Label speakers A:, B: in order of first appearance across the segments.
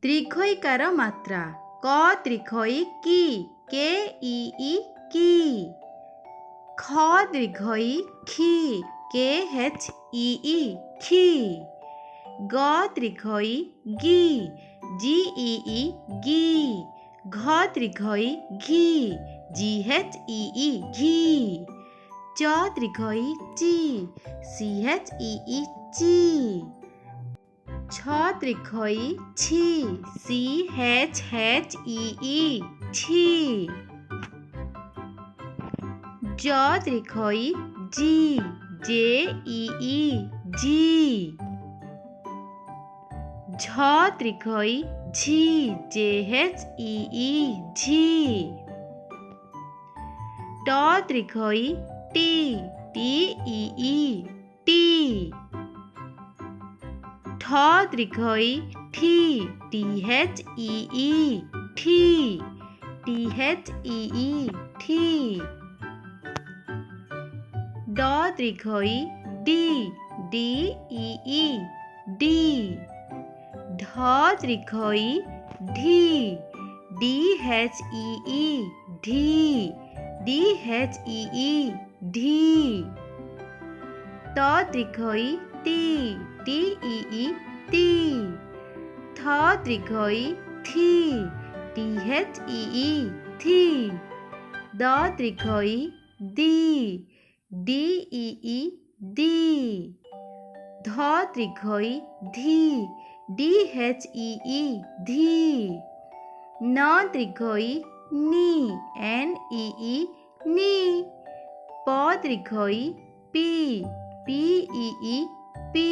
A: दीर्घईकार मात्रा क दीर्घई की के ई ई की। ख दीर्घई खी के एच ई ई खी। ग दीर्घई गी जी ई ई गी। घ दीर्घई घी जी एच ई ई घी। च दीर्घई ची सी एच ई ई ची। छ दीर्घई छी सी एच एच ई ई छी। ज दीर्घई जी जे ई ई जी। झ दीर्घई झी जे एच ई ई झी। ट दीर्घई टी टी ई ई टी। ठ दीर्घई ठी टी एच ई ई ठी टी एच ई ई ठी। ड दीर्घई डी डी ई ई डी। ढ दीर्घई ढी डी एच ई ई ढी डी एच ई ई ढी। त दीर्घई टी टी ई ई टी। थ दीर्घई थी टी एच ई ई थी। द दीर्घई दी डी ई ई दी। ध दीर्घई धी डी एच ई ई धी। न दीर्घई नी एन ई ई नी। प दीर्घई पी पी ई ई पी।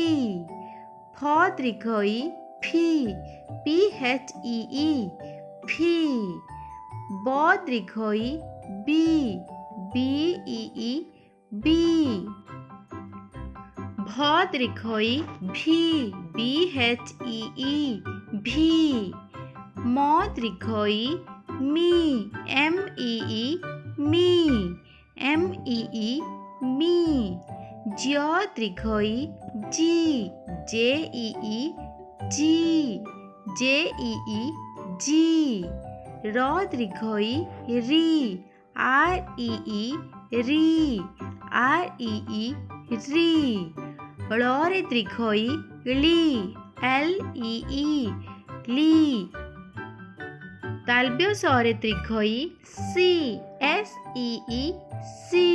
A: फ दीर्घई फी पी एच ई ई फी। ब दीर्घई बी बी ई ई बी। भ दीर्घई भी बी एच ई ई भी। म दीर्घई मी एम ई ई मी एम ई ई मी। ज दीर्घई जी जे ई ई जी जे ई ई जी। र दीर्घई री आर ई ई री आर ई ई री। ळ रे दीर्घई ली एल ई ई ली। तालव्य स रे दीर्घई सी एस ई ई सी।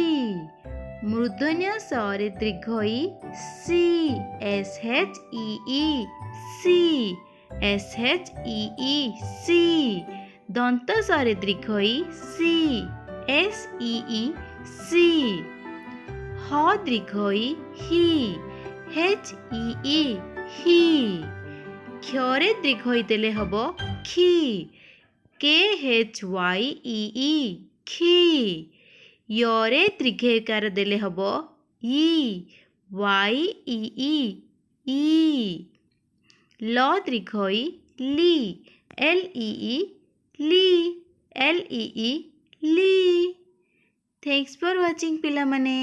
A: मूर्धन्य स रे दीर्घई सी एस एच ई ई सी एस एच ई ई सी। दंत स रे दीर्घई सी एस ई ई सी। ह दीर्घई ही एच ई ई ही। क्षरे दीर्घई देले हब खी के एच वाई ई ई खी। यरे दीर्घईकार देले हब ई वाई ई ई ई। ल दीर्घई ली एल ई ई ली एल ई ई ली। थैंक्स फॉर वाचिंग पिला माने।